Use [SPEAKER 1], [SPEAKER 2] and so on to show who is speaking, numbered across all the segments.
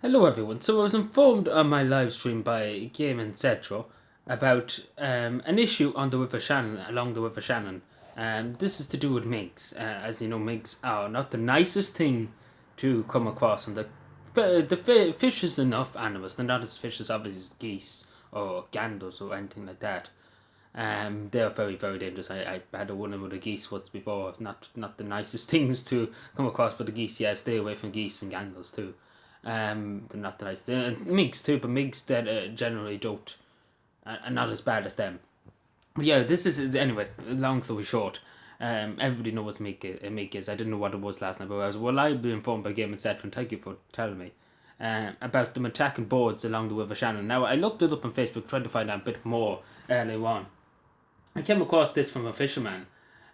[SPEAKER 1] Hello everyone. So I was informed on my live stream by Game and Cetro about an issue on the River Shannon, along the River Shannon. This is to do with minks. As you know, minks are not the nicest thing to come across, and fish is enough animals. They're not as fish as obviously as geese or ganders or anything like that. They're very, very dangerous. I had a one with the geese once before. Not the nicest things to come across, but the geese, yeah, stay away from geese and ganders too. They're not the nicest. Minks too, but minks that generally don't are not as bad as them. But yeah, this is anyway. Long story short, everybody knows what mink is. I didn't know what it was last night, but I was reliably informed by Game Etc. And thank you for telling me. About them attacking boards along the River Shannon. Now I looked it up on Facebook, tried to find out a bit more earlier on. I came across this from a fisherman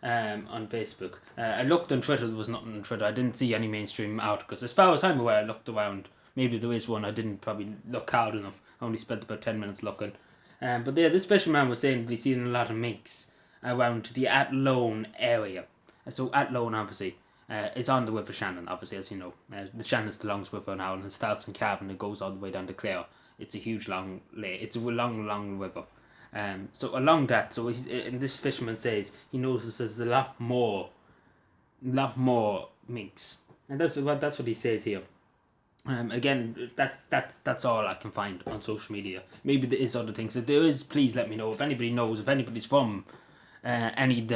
[SPEAKER 1] on Facebook. I looked on Twitter, there was nothing on Twitter. I didn't see any mainstream articles. As far as I'm aware, I looked around. Maybe there is one, I didn't probably look hard enough. I only spent about 10 minutes looking. But yeah, this fisherman was saying that he's seen a lot of minks around the Athlone area. So Athlone, obviously, is on the River Shannon, obviously, as you know. The Shannon's the longest river now, and it starts in Cavan, it goes all the way down to Clare. It's a huge long lake. It's a long river. So along that, so he's, and this fisherman says he notices there's a lot more minks, and that's what he says here. Again, that's all I can find on social media. Maybe there is other things. If there is, please let me know. If anybody knows, if anybody's from any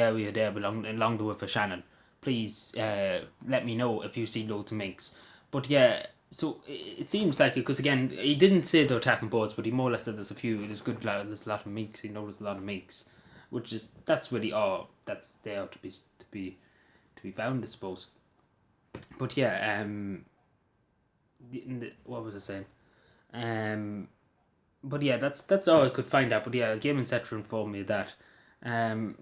[SPEAKER 1] area there along the River Shannon, please let me know if you see loads of minks. But yeah, so it seems like it because again he didn't say they're attacking boats, but he more or less said there's a few. There's a lot of minks. He noticed a lot of minks, which is that's really all that's there to be found, I suppose. But yeah, what was I saying? Um, but yeah, that's all I could find out. But yeah, Game Etc. informed me of that.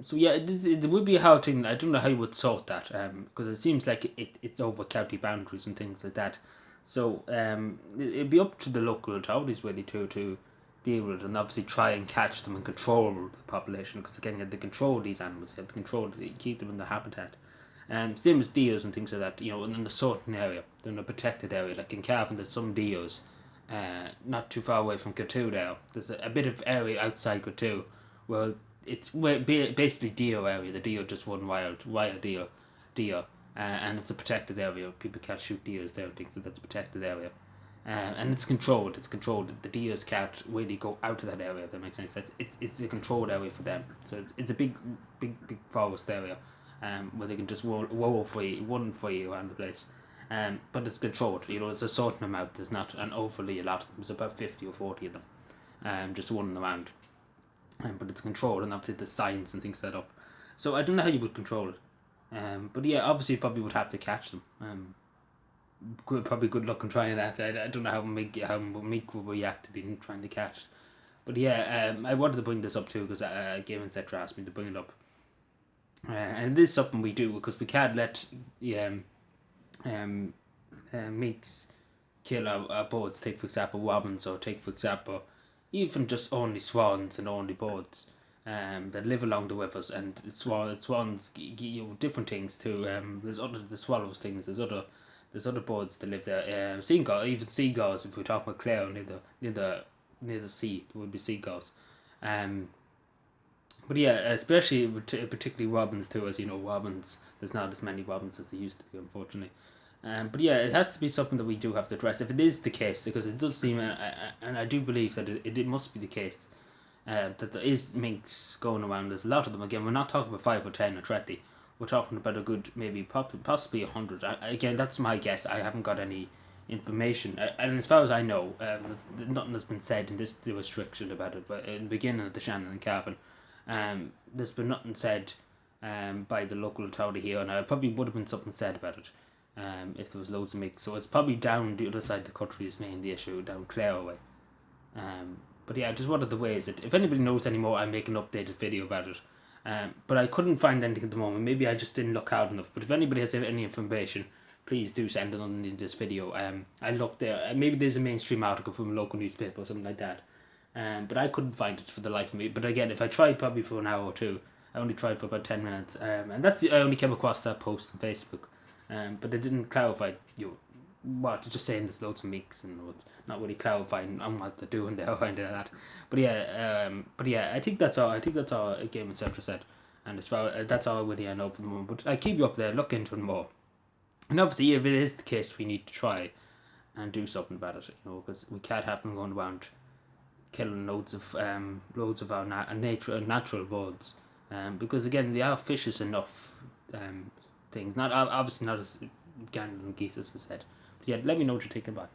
[SPEAKER 1] So yeah, it would be a hard thing. I don't know how you would sort that. Because it seems like it's over county boundaries and things like that. So it'd be up to the local authorities really to deal with it and obviously try and catch them and control the population. Because again, you have to control these animals. You have to control, keep them in the habitat. Same as deers and things like that. You know, in a certain area, they're in a protected area. Like in Cavan, there's some deers not too far away from Cotu there. There's a bit of area outside Cotu where it's basically deer area. The deer just one wild deer, and it's a protected area. People can't shoot deers there and things like that's a protected area. And it's controlled. It's controlled. The deers can't really go out of that area. If that makes sense. It's a controlled area for them. So it's a big forest area, where they can just run free around the place. But it's controlled. You know, it's a certain amount. There's not an overly a lot. There's about 50 or 40 of them, just running around. But it's controlled, and obviously the signs and things set up. So I don't know how you would control it. But yeah, obviously you probably would have to catch them. Probably good luck in trying that. I don't know how Meek will react to being trying to catch. But yeah, I wanted to bring this up too because Game Etc. asked me to bring it up. And it is something we do because we can't let minks kill our birds. Take for example robins, or take for example even just only swans and only birds that live along the rivers. And swans you know, different things too. There's other the swallows things. There's other birds that live there. Seagulls, even seagulls. If we talk about Clare near the sea, there would be seagulls. Um, but yeah, especially particularly robins too. As you know, robins. There's not as many robins as there used to be, unfortunately. But yeah, it has to be something that we do have to address. If it is the case, because it does seem, and I do believe that it must be the case, that there is minks going around. There's a lot of them. Again, we're not talking about 5 or 10 or 20. We're talking about a good, maybe possibly 100. Again, that's my guess. I haven't got any information. And as far as I know, nothing has been said in this restriction about it. But in the beginning of the Shannon and Cavan, there's been nothing said by the local authority here, and probably would have been something said about it if there was loads of mix. So it's probably down the other side of the country is mainly the issue, down Clare way. But yeah, just one of the ways that if anybody knows any more, I make an updated video about it. But I couldn't find anything at the moment. Maybe I just didn't look hard enough. But if anybody has any information, please do send it underneath this video. I looked there. Maybe there's a mainstream article from a local newspaper or something like that. But I couldn't find it for the life of me. But again, if I tried probably for an hour or two, I only tried for about 10 minutes. And I only came across that post on Facebook. But they didn't clarify what just saying there's loads of mix and not really clarifying on what they're doing there or anything like that. But yeah, I think that's all. I think that's all Game Etc. said, and as far that's all really I know for the moment. But I keep you up there, look into it more, and obviously if it is the case, we need to try and do something about it. Because we can't have them going around killing loads of our natural birds. Because again, they are fishes enough. Things not obviously not as gander and geese as I said. But yeah, let me know what you think about it.